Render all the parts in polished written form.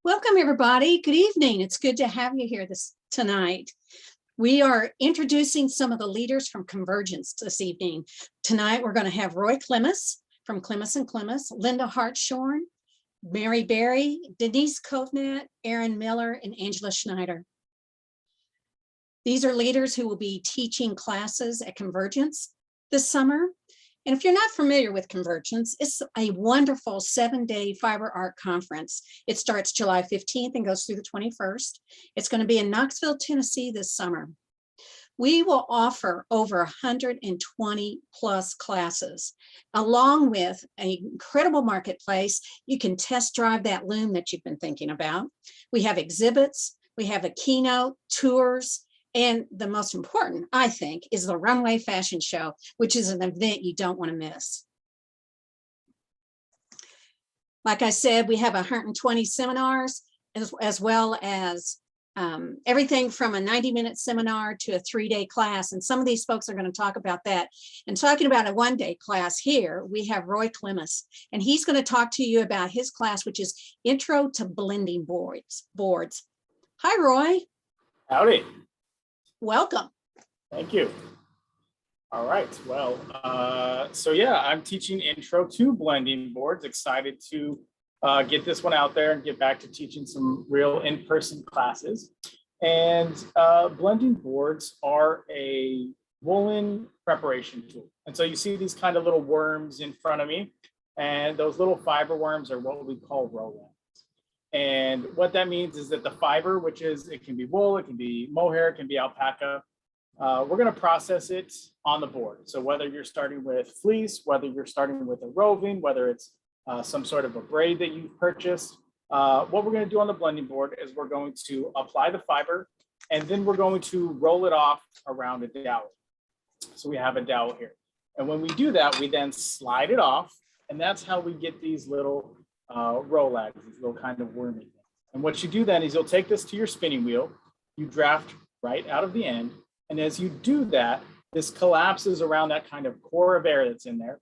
Welcome, everybody. Good evening. It's good to have you here tonight. We are introducing some of the leaders from Convergence this evening. Tonight, we're going to have Roy Clements from Clements and Clements, Linda Hartshorn, Mary Berry, Denise Kovnat, Erin Miller, and Angela Schneider. These are leaders who will be teaching classes at Convergence this summer. And if you're not familiar with Convergence, it's a wonderful 7-day fiber art conference. It starts July 15th and goes through the 21st. It's going to be in Knoxville, Tennessee this summer. We will offer over 120 plus classes, along with an incredible marketplace. You can test drive that loom that you've been thinking about. We have exhibits, we have a keynote, tours, and the most important, I think, is the Runway Fashion Show, which is an event you don't want to miss. Like I said, we have 120 seminars, as well as everything from a 90-minute seminar to a 3-day class. And some of these folks are going to talk about that. And talking about a 1-day class here, we have Roy Clements, and he's going to talk to you about his class, which is Intro to Blending Boards. Hi, Roy. Howdy. Welcome. Thank you. All right. Well, so yeah, I'm teaching Intro to Blending Boards. Excited to get this one out there and get back to teaching some real in-person classes. And blending boards are a woolen preparation tool. And so you see these kind of little worms in front of me, and those little fiber worms are what we call roll-ins. And what that means is that the fiber, which is, it can be wool, it can be mohair, it can be alpaca, we're going to process it on the board. So whether you're starting with fleece, whether you're starting with a roving, whether it's some sort of a braid that you've purchased, what we're going to do on the blending board is we're going to apply the fiber, and then we're going to roll it off around a dowel. So we have a dowel here. And when we do that, we then slide it off, and that's how we get these little rollags, these little kind of wormy things. And what you do then is you'll take this to your spinning wheel, you draft right out of the end, and as you do that, this collapses around that kind of core of air that's in there,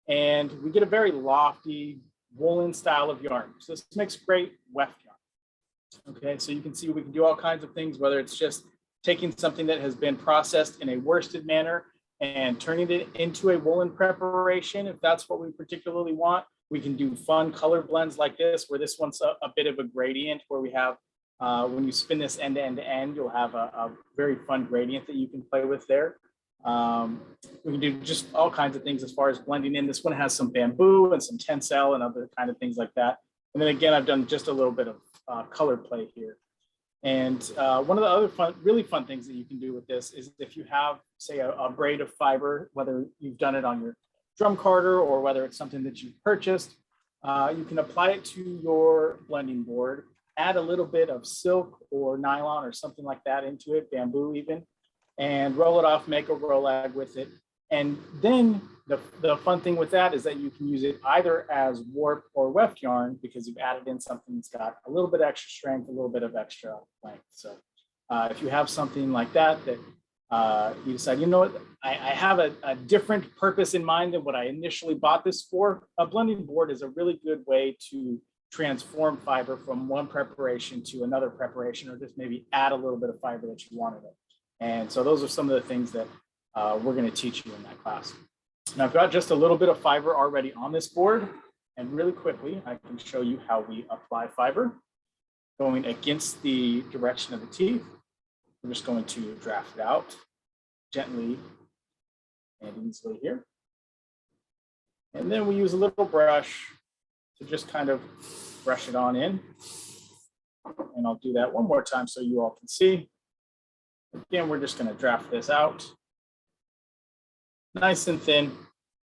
and we get a very lofty woolen style of yarn. So this makes great weft yarn. Okay, so you can see we can do all kinds of things, whether it's just taking something that has been processed in a worsted manner and turning it into a woolen preparation, if that's what we particularly want. We can do fun color blends like this, where this one's a bit of a gradient, where we have, when you spin this end to end to end, you'll have a very fun gradient that you can play with there. We can do just all kinds of things as far as blending in. This one has some bamboo and some tencel and other kind of things like that. And then again, I've done just a little bit of color play here. And one of the other really fun things that you can do with this is if you have, say, a braid of fiber, whether you've done it on your drum carder or whether it's something that you've purchased, you can apply it to your blending board, add a little bit of silk or nylon or something like that into it, bamboo even, and roll it off, make a rollag with it. And then the fun thing with that is that you can use it either as warp or weft yarn, because you've added in something that's got a little bit extra strength, a little bit of extra length. So if you have something like that, you decide, you know what, I have a different purpose in mind than what I initially bought this for. A blending board is a really good way to transform fiber from one preparation to another preparation, or just maybe add a little bit of fiber that you wanted it. And so those are some of the things that we're going to teach you in that class. And I've got just a little bit of fiber already on this board, and really quickly I can show you how we apply fiber. Going against the direction of the teeth, we're just going to draft it out gently and easily here. And then we use a little brush to just kind of brush it on in. And I'll do that one more time so you all can see. Again, we're just going to draft this out. Nice and thin.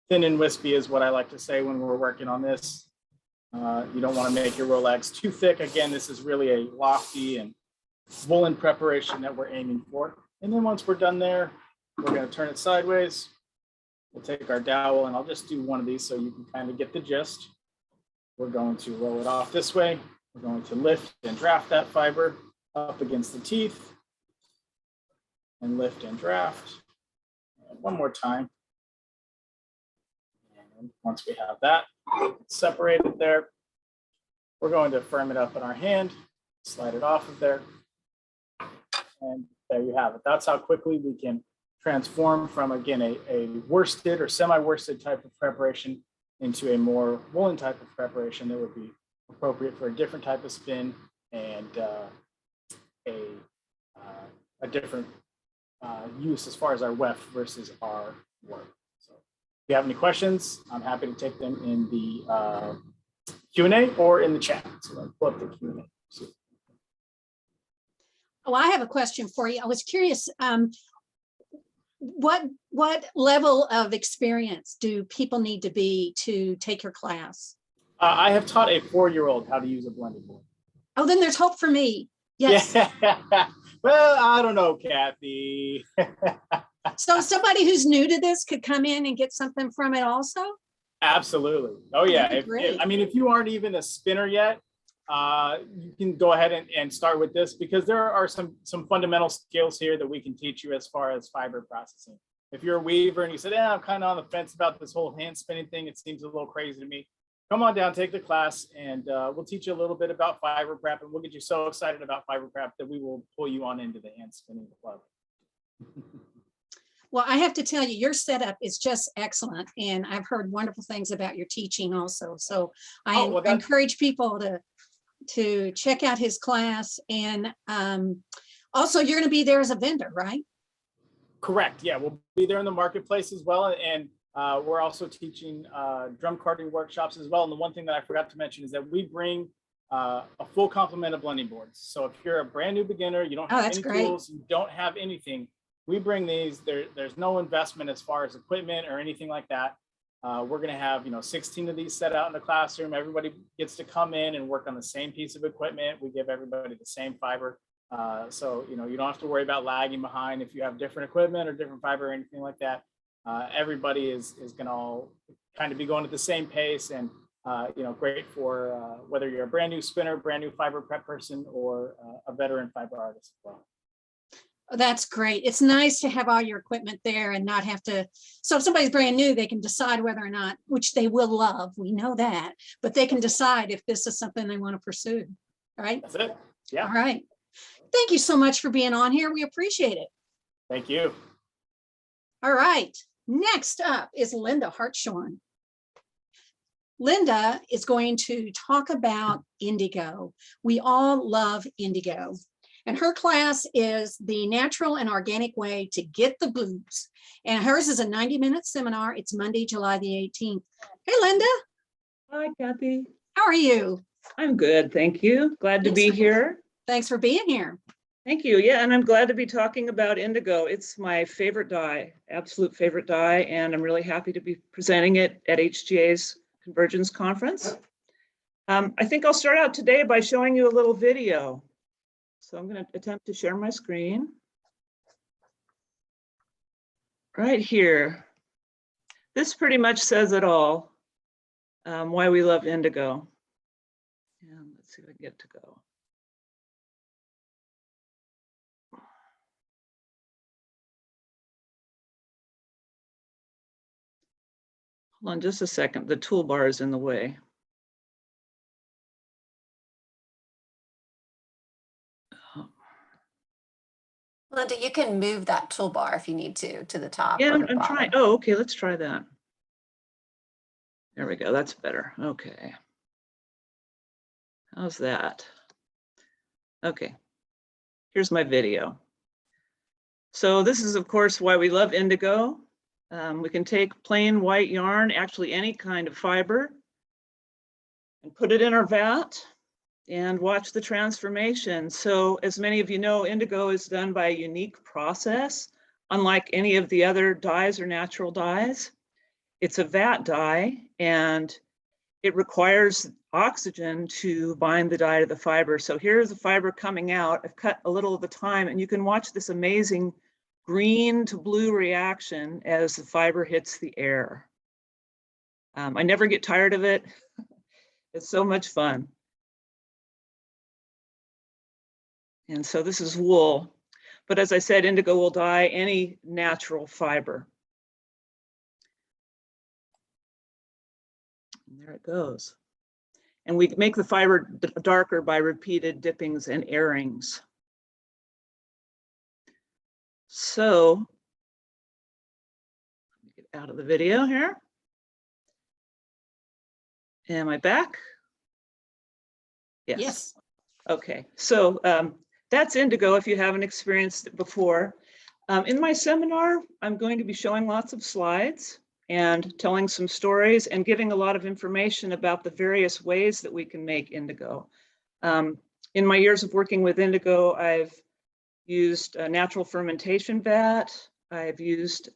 Thin and wispy is what I like to say when we're working on this. You don't want to make your rollags too thick. Again, this is really a lofty and woolen preparation that we're aiming for. And then once we're done there, we're going to turn it sideways. We'll take our dowel, and I'll just do one of these so you can kind of get the gist. We're going to roll it off this way. We're going to lift and draft that fiber up against the teeth, and lift and draft. And one more time. And once we have that separated there, we're going to firm it up in our hand, slide it off of there. And there you have it. That's how quickly we can transform from, again, a worsted or semi-worsted type of preparation into a more woolen type of preparation that would be appropriate for a different type of spin and a different use as far as our weft versus our work. So if you have any questions, I'm happy to take them in the Q&A or in the chat. So I'll pull up the Q&A. Oh, I have a question for you. I was curious, what level of experience do people need to be to take your class? I have taught a 4-year-old how to use a blending board. Oh, then there's hope for me. Yes. Yeah. Well, I don't know, Kathy. So somebody who's new to this could come in and get something from it also? Absolutely. Oh yeah. If you aren't even a spinner yet, you can go ahead and start with this, because there are some fundamental skills here that we can teach you as far as fiber processing. If you're a weaver and you said, I'm kind of on the fence about this whole hand spinning thing, it seems a little crazy to me, come on down, take the class, and we'll teach you a little bit about fiber prep, and we'll get you so excited about fiber prep that we will pull you on into the hand spinning club. Well, I have to tell you, your setup is just excellent, and I've heard wonderful things about your teaching also. So I encourage people to check out his class, and also you're going to be there as a vendor, right? Correct. Yeah, we'll be there in the marketplace as well, and we're also teaching drum carding workshops as well. And the one thing that I forgot to mention is that we bring a full complement of blending boards. So if you're a brand new beginner, you don't have any tools, you don't have anything, we bring these. There's no investment as far as equipment or anything like that. We're going to have 16 of these set out in the classroom. Everybody gets to come in and work on the same piece of equipment. We give everybody the same fiber. So you don't have to worry about lagging behind if you have different equipment or different fiber or anything like that. Everybody is going to all kind of be going at the same pace, and great for whether you're a brand new spinner, brand new fiber prep person, or a veteran fiber artist as well. Oh, that's great. It's nice to have all your equipment there and not have to. So if somebody's brand new, they can decide whether or not, which they will love, we know that, but they can decide if this is something they want to pursue. All right. That's it. Yeah. All right. Thank you so much for being on here. We appreciate it. Thank you. All right. Next up is Linda Hartshorn. Linda is going to talk about Indigo. We all love Indigo. And her class is the natural and organic way to get the blues. And hers is a 90-minute seminar. It's Monday, July the 18th. Hey, Linda. Hi, Kathy. How are you? I'm good, thank you. Glad to be here. Thanks for being here. Thank you. Yeah, and I'm glad to be talking about Indigo. It's my favorite dye, absolute favorite dye, and I'm really happy to be presenting it at HGA's Convergence conference. I think I'll start out today by showing you a little video. So I'm going to attempt to share my screen. Right here. This pretty much says it all, why we love Indigo. And let's see if I can get to go. Hold on just a second. The toolbar is in the way. Linda, you can move that toolbar if you need to the top. Yeah, or the I'm bottom. trying. Oh, okay, let's try that. There we go. That's better. Okay. How's that? Okay. Here's my video. So this is, of course, why we love Indigo. We can take plain white yarn, actually any kind of fiber, and put it in our vat and watch the transformation. So as many of you know, Indigo is done by a unique process, unlike any of the other dyes or natural dyes. It's a vat dye, and it requires oxygen to bind the dye to the fiber. So here's the fiber coming out. I've cut a little of the time, and you can watch this amazing green to blue reaction as the fiber hits the air. I never get tired of it. It's so much fun. And so this is wool, but as I said, Indigo will dye any natural fiber. And there it goes. And we make the fiber darker by repeated dippings and airings. So, let me get out of the video here. Am I back? Yes. Okay, so that's Indigo if you haven't experienced it before. In my seminar, I'm going to be showing lots of slides and telling some stories and giving a lot of information about the various ways that we can make indigo. In my years of working with indigo, I've used a natural fermentation vat, I've used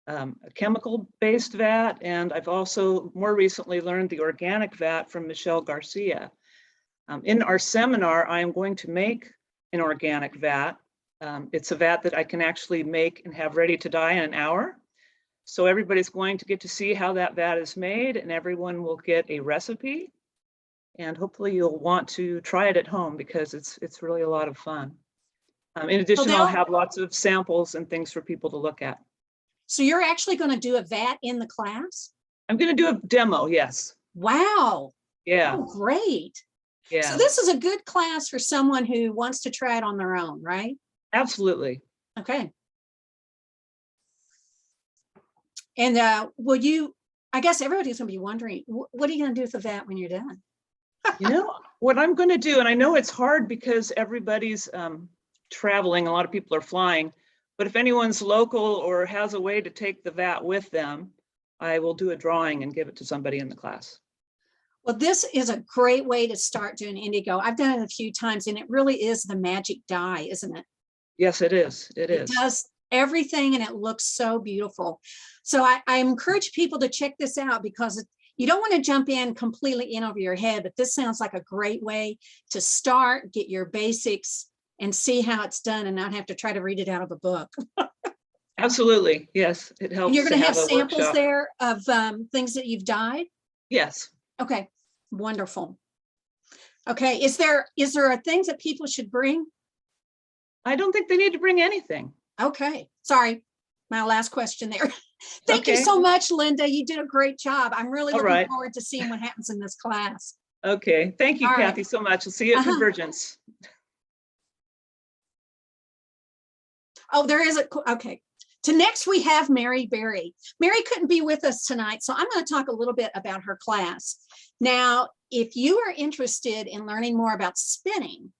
a chemical-based vat, and I've also more recently learned the organic vat from Michelle Garcia. In our seminar, I am going to make an organic vat. It's a vat that I can actually make and have ready to dye in an hour. So everybody's going to get to see how that vat is made, and everyone will get a recipe. And hopefully you'll want to try it at home because it's really a lot of fun. In addition, I'll have lots of samples and things for people to look at. So you're actually going to do a vat in the class? I'm going to do a demo, yes. Wow. Yeah. Oh, great. Yeah. So this is a good class for someone who wants to try it on their own, right? Absolutely. Okay. And I guess everybody's gonna be wondering, what are you gonna do with the vat when you're done? You know, what I'm going to do, and I know it's hard because everybody's traveling, a lot of people are flying, but if anyone's local or has a way to take the vat with them, I will do a drawing and give it to somebody in the class. Well, this is a great way to start doing indigo. I've done it a few times and it really is the magic dye, isn't it? Yes, it is. It is. It does everything and it looks so beautiful. So I encourage people to check this out because you don't want to jump in completely in over your head, but this sounds like a great way to start, get your basics and see how it's done and not have to try to read it out of a book. Absolutely. Yes, it helps. And you're going to have a samples workshop. there of things that you've dyed? Yes. Okay, wonderful. Okay, is there things that people should bring? I don't think they need to bring anything. Okay, sorry, my last question there. Thank you so much, Linda. You did a great job. I'm really looking forward to seeing what happens in this class. Okay, thank you, Kathy, so much. I'll see you at Convergence. Oh, there is okay. To next we have Mary Berry. Mary couldn't be with us tonight, so I'm going to talk a little bit about her class. Now, if you are interested in learning more about spinning,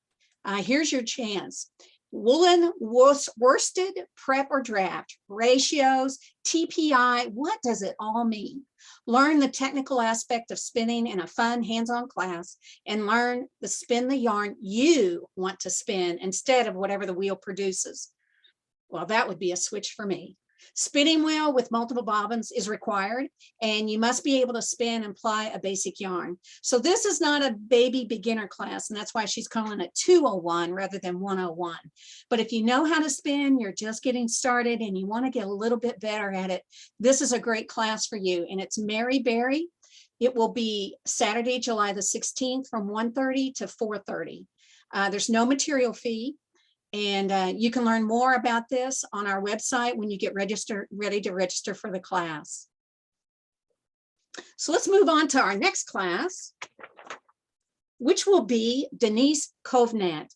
here's your chance. Woolen, worsted, prep or draft, ratios, TPI, what does it all mean? Learn the technical aspect of spinning in a fun hands-on class and learn to spin the yarn you want to spin instead of whatever the wheel produces. Well, that would be a switch for me. Spinning wheel with multiple bobbins is required, and you must be able to spin and ply a basic yarn. So this is not a baby beginner class, and that's why she's calling it 201 rather than 101. But if you know how to spin, you're just getting started and you want to get a little bit better at it, this is a great class for you. And it's Mary Berry. It will be Saturday, July the 16th from 1:30 to 4:30. There's no material fee. And you can learn more about this on our website when you get ready to register for the class. So let's move on to our next class, which will be Denise Kovnat.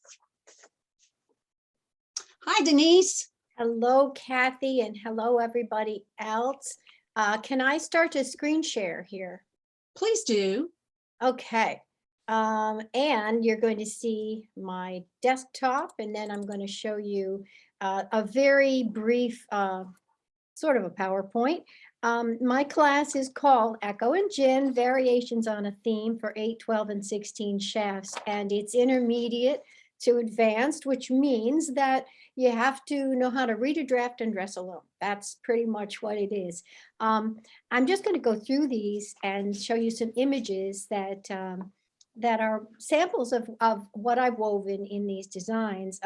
Hi, Denise. Hello, Kathy, and hello, everybody else. Can I start to screen share here? Please do. Okay. And you're going to see my desktop, and then I'm going to show you a very brief sort of a PowerPoint. My class is called Echo and Gin, Variations on a Theme for 8, 12, and 16 shafts, and it's intermediate to advanced, which means that you have to know how to read a draft and dress alone. That's pretty much what it is. I'm just going to go through these and show you some images that that are samples of what I've woven in these designs.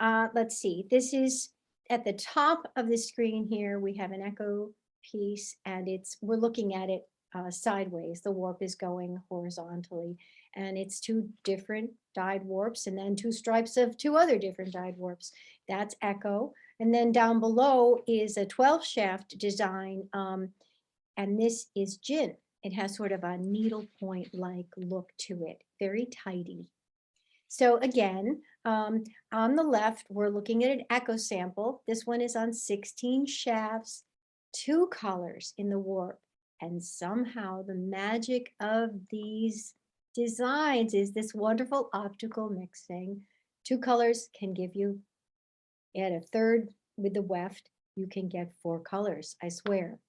Let's see, this is at the top of the screen here, we have an Echo piece and we're looking at it sideways. The warp is going horizontally and it's 2 different dyed warps and then 2 stripes of 2 other different dyed warps. That's Echo. And then down below is a 12 shaft design and this is Gin. It has sort of a needlepoint-like look to it, very tidy. So again, on the left, we're looking at an echo sample. This one is on 16 shafts, 2 colors in the warp. And somehow the magic of these designs is this wonderful optical mixing. 2 colors can give you, add a third with the weft, you can get 4 colors, I swear.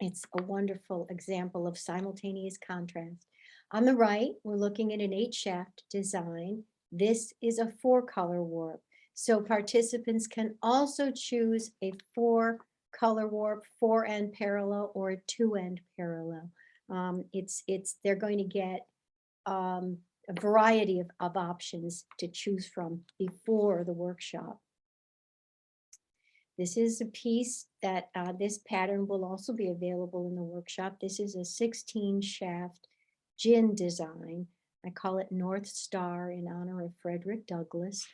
It's a wonderful example of simultaneous contrast. On the right, we're looking at an 8 shaft design. This is a 4 color warp. So participants can also choose a 4 color warp, 4 end parallel, or a 2 end parallel. They're going to get a variety of options to choose from before the workshop. This is a piece that this pattern will also be available in the workshop. This is a 16 shaft gin design. I call it North Star in honor of Frederick Douglass.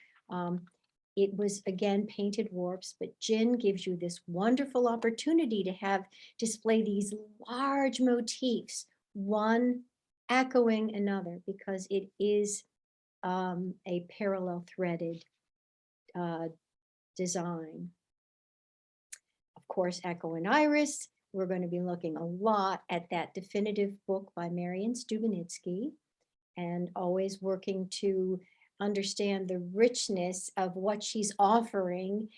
It was again painted warps, but gin gives you this wonderful opportunity to have display these large motifs, one echoing another, because it is a parallel threaded design. Of course, Echo and Iris, we're going to be looking a lot at that definitive book by Marian Stubenitsky, and always working to understand the richness of what she's offering,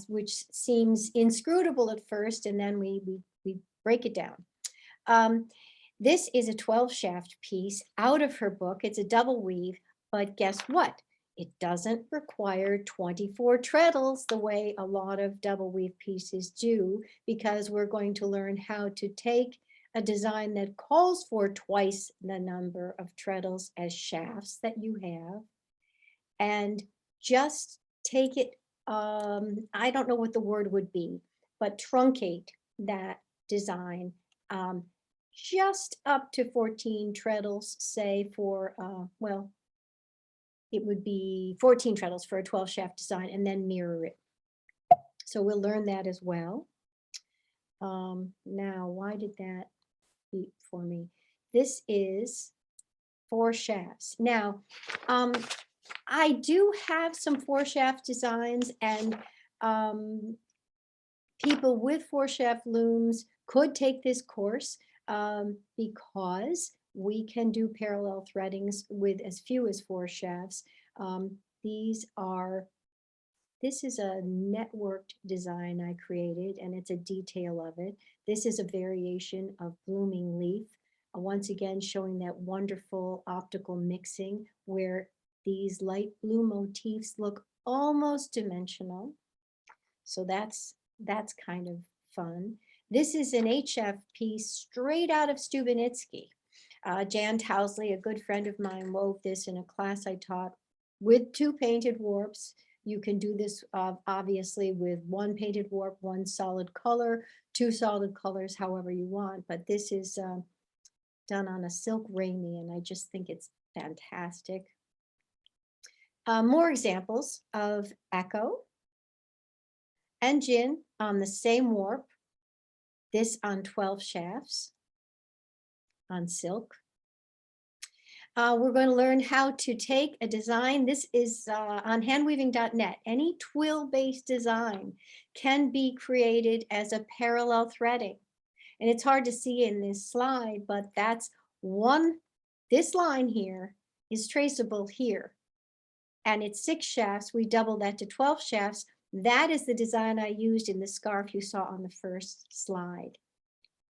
which seems inscrutable at first, and then we break it down. This is a 12 shaft piece out of her book. It's a double weave, but guess what? It doesn't require 24 treadles the way a lot of double weave pieces do, because we're going to learn how to take a design that calls for twice the number of treadles as shafts that you have, and just take it, I don't know what the word would be, but truncate that design just up to 14 treadles, say for, well, it would be 14 treadles for a 12 shaft design, and then mirror it. So we'll learn that as well. Now, why did that beep for me? This is 4 shafts. Now, I do have some 4 shaft designs, and people with 4 shaft looms could take this course because we can do parallel threadings with as few as 4 shafts. This is a networked design I created, and it's a detail of it. This is a variation of blooming leaf, once again showing that wonderful optical mixing where these light blue motifs look almost dimensional. So that's kind of fun. This is an 8 shaft piece straight out of Stubenitsky. Jan Towsley, a good friend of mine, wove this in a class I taught with 2 painted warps. You can do this obviously with 1 painted warp, 1 solid color, 2 solid colors, however you want. But this is done on a silk Ramie, and I just think it's fantastic. More examples of Echo and Gin on the same warp. This on 12 shafts on silk. We're going to learn how to take a design. This is on handweaving.net. Any twill-based design can be created as a parallel threading. And it's hard to see in this slide, but that's one, this line here is traceable here. And it's 6 shafts. We double that to 12 shafts. That is the design I used in the scarf you saw on the first slide.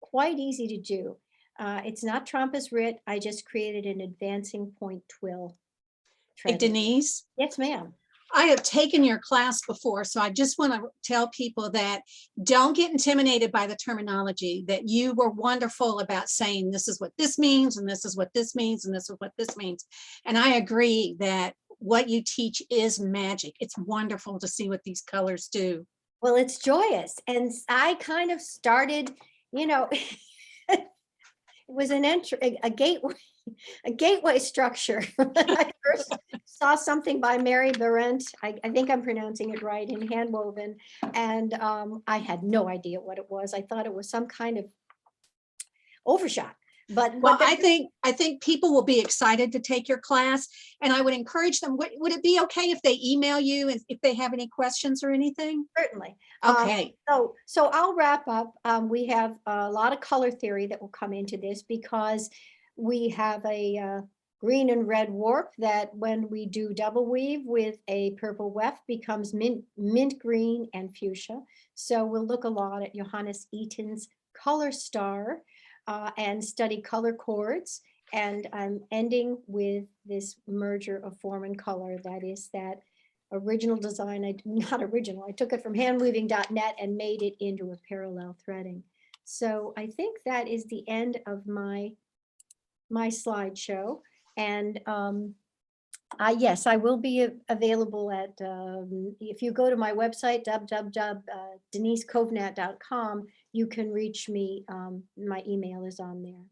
Quite easy to do. It's not Trampus Writ. I just created an advancing point twill. Hey, Denise. Yes, ma'am. I have taken your class before, so I just want to tell people that don't get intimidated by the terminology, that you were wonderful about saying this is what this means, and this is what this means, and this is what this means. And I agree that what you teach is magic. It's wonderful to see what these colors do. Well, it's joyous. And I kind of started, you know, it was an entry, a gateway structure. I first saw something by Mary Berendt, I think I'm pronouncing it right, in Handwoven, and I had no idea what it was. I thought it was some kind of overshot. But Well, but I think people will be excited to take your class, and I would encourage them. Would it be okay if they email you and if they have any questions or anything? certainly. Okay. So I'll wrap up. We have a lot of color theory that will come into this because we have a green and red warp that when we do double weave with a purple weft becomes mint green and fuchsia. So we'll look a lot at Johannes Eaton's color star and study color chords. And I'm ending with this merger of form and color. That is that original design, not original, I took it from handweaving.net and made it into a parallel threading. So I think that is the end of my slideshow. And yes, I will be available at, if you go to my website, www.denisekovnat.com, you can reach me. My email is on there.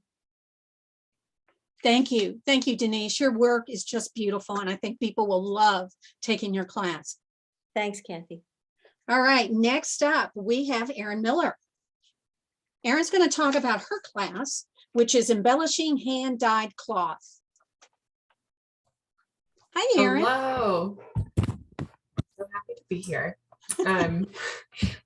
Thank you. Thank you, Denise. Your work is just beautiful, and I think people will love taking your class. Thanks, Kathy. All right, next up, we have Erin Miller. Erin's going to talk about her class, which is embellishing hand-dyed cloth. Hi, Erin. Hello. So happy to be here.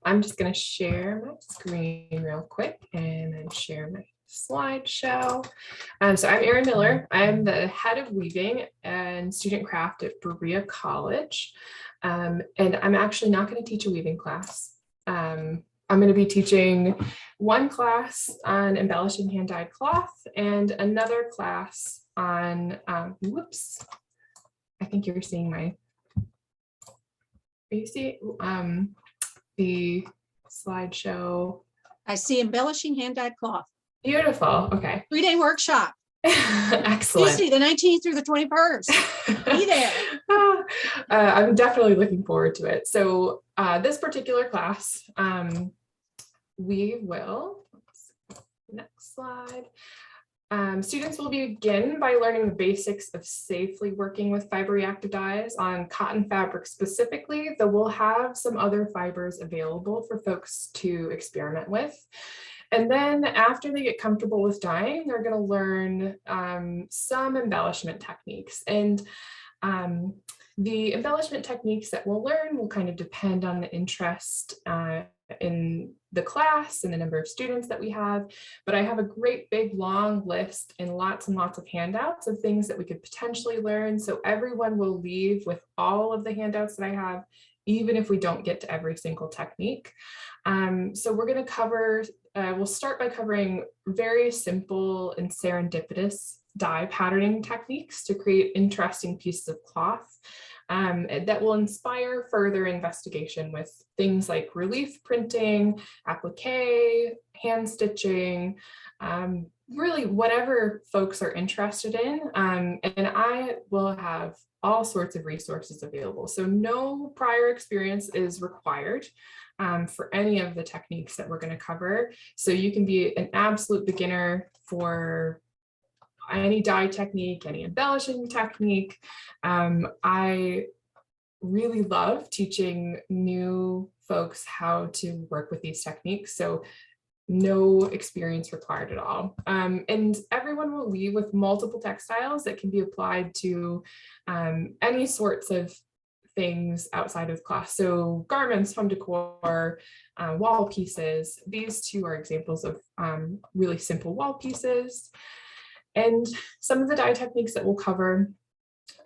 I'm just going to share my screen real quick and then share my slideshow. So I'm Erin Miller. I'm the head of weaving and student craft at Berea College. And I'm actually not going to teach a weaving class. I'm going to be teaching one class on embellishing hand-dyed cloth and another class on, whoops, I think you're seeing my, you see the slideshow. I see embellishing hand-dyed cloth. Beautiful. Okay. 3-day workshop. Excellent. Tuesday, the 19th through the 21st. Be there. I'm definitely looking forward to it. So this particular class, we will, next slide. Students will begin by learning the basics of safely working with fiber reactive dyes on cotton fabric specifically, though we'll have some other fibers available for folks to experiment with. And then after they get comfortable with dyeing, they're going to learn some embellishment techniques. And the embellishment techniques that we'll learn will kind of depend on the interest in the class and the number of students that we have. But I have a great big long list and lots of handouts of things that we could potentially learn. So everyone will leave with all of the handouts that I have, even if we don't get to every single technique. So we're going to cover, we'll start by covering very simple and serendipitous dye patterning techniques to create interesting pieces of cloth that will inspire further investigation with things like relief printing, applique, hand stitching, really whatever folks are interested in. And I will have all sorts of resources available. So no prior experience is required for any of the techniques that we're going to cover. So you can be an absolute beginner for any dye technique, any embellishing technique. I really love teaching new folks how to work with these techniques. So no experience required at all. And everyone will leave with multiple textiles that can be applied to any sorts of things outside of class. So garments, home decor, wall pieces. These two are examples of really simple wall pieces. And some of the dye techniques that we'll cover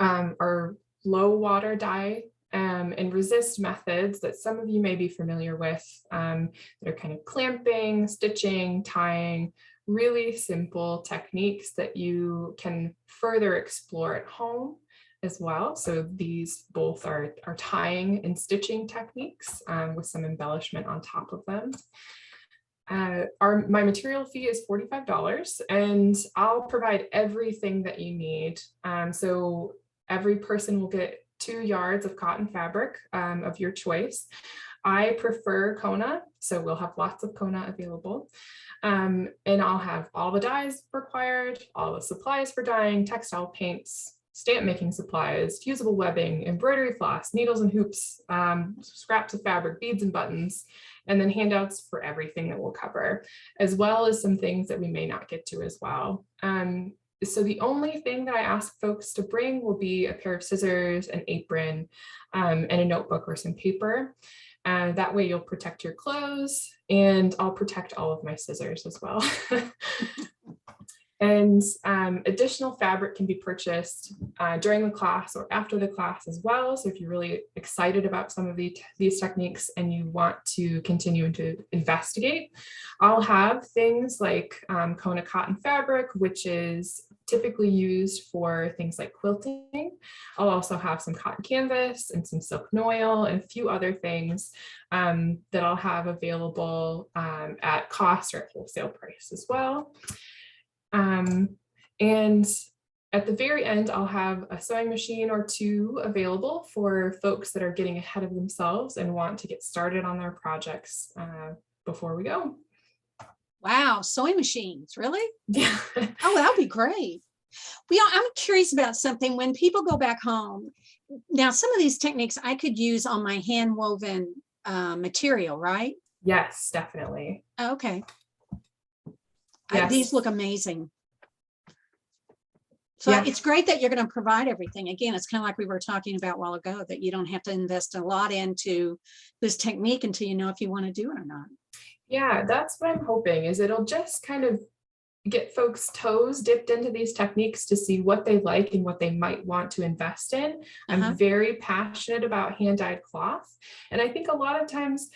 are low water dye and resist methods that some of you may be familiar with. That are kind of clamping, stitching, tying, really simple techniques that you can further explore at home as well. So these both are tying and stitching techniques with some embellishment on top of them. My material fee is $45 and I'll provide everything that you need. So every person will get 2 yards of cotton fabric of your choice. I prefer Kona, so we'll have lots of Kona available. And I'll have all the dyes required, all the supplies for dyeing, textile paints, stamp making supplies, fusible webbing, embroidery floss, needles and hoops, scraps of fabric, beads and buttons, and then handouts for everything that we'll cover, as well as some things that we may not get to as well. So the only thing that I ask folks to bring will be a pair of scissors, an apron, and a notebook or some paper. That way you'll protect your clothes, and I'll protect all of my scissors as well. And additional fabric can be purchased during the class or after the class as well. So if you're really excited about some of these techniques and you want to continue to investigate, I'll have things like Kona cotton fabric, which is typically used for things like quilting. I'll also have some cotton canvas and some silk noil and a few other things that I'll have available at cost or at wholesale price as well. And at the very end, I'll have a sewing machine or two available for folks that are getting ahead of themselves and want to get started on their projects before we go. Wow, sewing machines, really? Yeah. Oh, that'll be great. Well, I'm curious about something. When people go back home, now some of these techniques I could use on my hand woven material, right? Yes, definitely. Okay. Yes. These look amazing. So Yeah. it's great that you're going to provide everything. Again, it's kind of like we were talking about a while ago, that you don't have to invest a lot into this technique until you know if you want to do it or not. Yeah, that's what I'm hoping, is it'll just kind of get folks' toes dipped into these techniques to see what they like and what they might want to invest in. I'm very passionate about hand-dyed cloth. And I think a lot of times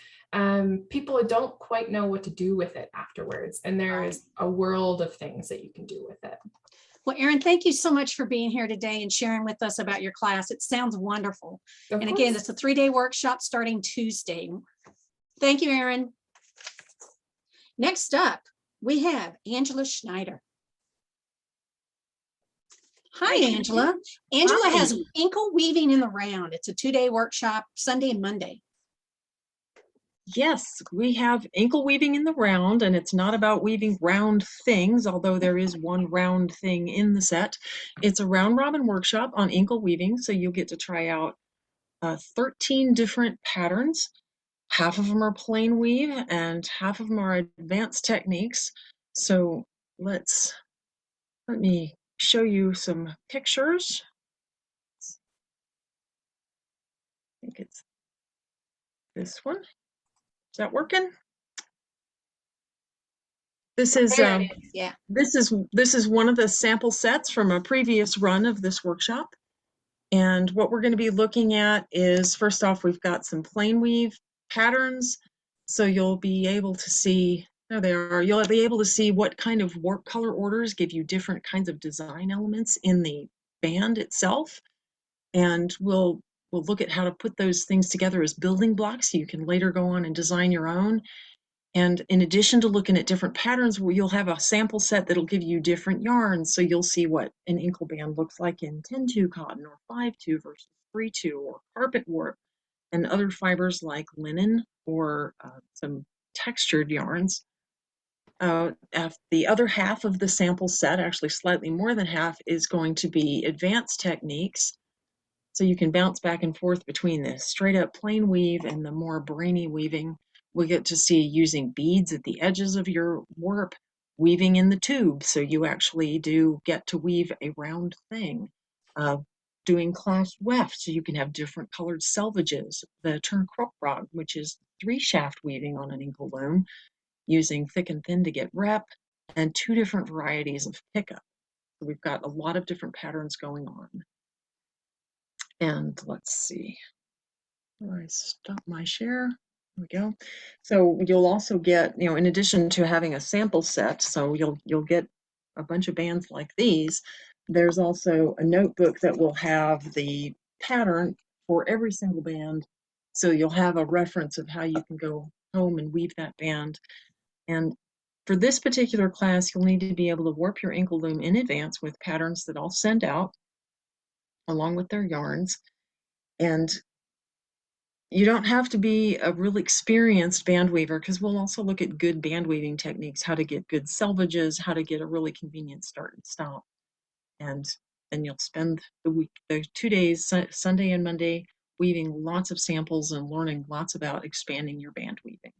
people don't quite know what to do with it afterwards. And there's a world of things that you can do with it. Well, Erin, thank you so much for being here today and sharing with us about your class. It sounds wonderful. Of and again, course. it's a 3-day workshop starting Tuesday. Thank you, Erin. Next up, we have Angela Schneider. Hi, Angela. Angela has Inkle weaving in the round. It's a 2-day workshop, Sunday and Monday. Yes, we have Inkle weaving in the round, and it's not about weaving round things, although there is one round thing in the set. It's a round robin workshop on Inkle weaving, so you'll get to try out 13 different patterns. Half of them are plain weave and half of them are advanced techniques. So let me show you some pictures. I think it's this one. Is that working? This is Yeah. This is one of the sample sets from a previous run of this workshop. And what we're going to be looking at is, first off, we've got some plain weave patterns. So you'll be able to see, there they are, you'll be able to see what kind of warp color orders give you different kinds of design elements in the band itself. And we'll look at how to put those things together as building blocks so you can later go on and design your own. And in addition to looking at different patterns, where you'll have a sample set that'll give you different yarns. So you'll see what an Inkle band looks like in 10-2 cotton or 5-2 versus 3-2 or carpet warp and other fibers like linen or some textured yarns. The other half of the sample set, actually slightly more than half, is going to be advanced techniques. So you can bounce back and forth between the straight up plain weave and the more brainy weaving. We get to see using beads at the edges of your warp, weaving in the tube. So you actually do get to weave a round thing. Doing class weft, so you can have different colored selvages. The turn krokrag, which is 3-shaft weaving on an Inkle loom, using thick and thin to get rep, and 2 different varieties of pickup. So we've got a lot of different patterns going on. And let's see, where I stop my share. There we go. So you'll also get, in addition to having a sample set, so you'll get a bunch of bands like these. There's also a notebook that will have the pattern for every single band. So you'll have a reference of how you can go home and weave that band. And for this particular class, you'll need to be able to warp your Inkle loom in advance with patterns that I'll send out along with their yarns. And you don't have to be a really experienced band weaver, because we'll also look at good band weaving techniques, how to get good selvages, how to get a really convenient start and stop. And and you'll spend the 2 days, Sunday and Monday, weaving lots of samples and learning lots about expanding your band weaving.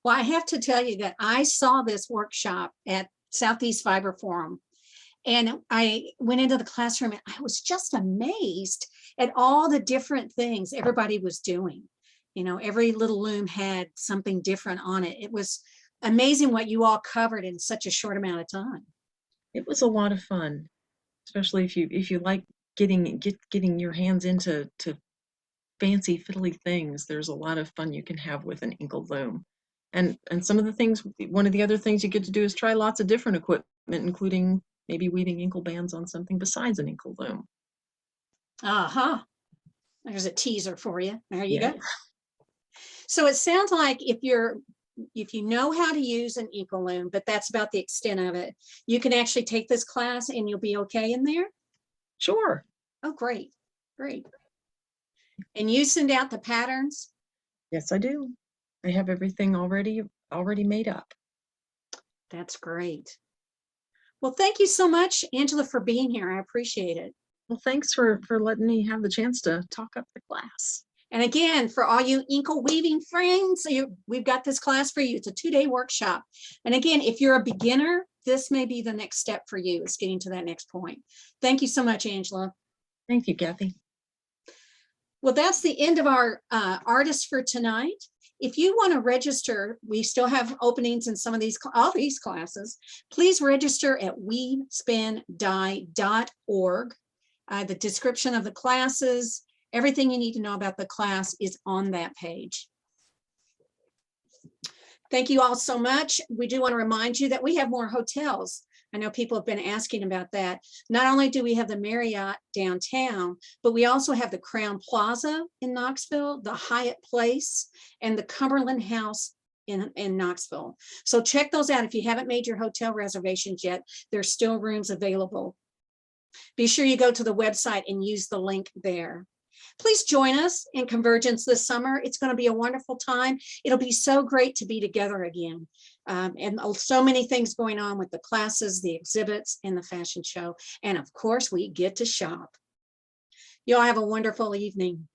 Well, I have to tell you that I saw this workshop at Southeast Fiber Forum, and I went into the classroom and I was just amazed at all the different things everybody was doing. You know, every little loom had something different on it. It was amazing what you all covered in such a short amount of time. It was a lot of fun, especially if you like getting your hands into fancy fiddly things. There's a lot of fun you can have with an Inkle loom. And some of the things, one of the other things you get to do is try lots of different equipment, including maybe weaving Inkle bands on something besides an Inkle loom. Uh-huh. There's a teaser for you. There you Yeah. go. So it sounds like if you know how to use an Inkle loom, but that's about the extent of it, you can actually take this class and you'll be okay in there? Sure. Oh, great, great. And you send out the patterns? Yes, I do. I have everything already made up. That's great. Well, thank you so much, Angela, for being here. I appreciate it. Well, thanks for letting me have the chance to talk up the class. And again, for all you Inkle weaving friends, we've got this class for you. It's a 2-day workshop. And again, if you're a beginner, this may be the next step for you, is getting to that next point. Thank you so much, Angela. Thank you, Kathy. Well, that's the end of our artists for tonight. If you want to register, we still have openings in some of these, all these classes. Please register at weavespindie.org. The description of the classes, everything you need to know about the class is on that page. Thank you all so much. We do want to remind you that we have more hotels. I know people have been asking about that. Not only do we have the Marriott downtown, but we also have the Crown Plaza in Knoxville, the Hyatt Place, and the Cumberland House in Knoxville. So check those out. If you haven't made your hotel reservations yet, there's still rooms available. Be sure you go to the website and use the link there. Please join us in Convergence this summer. It's going to be a wonderful time. It'll be so great to be together again. And so many things going on with the classes, the exhibits, and the fashion show. And of course, we get to shop. You all have a wonderful evening.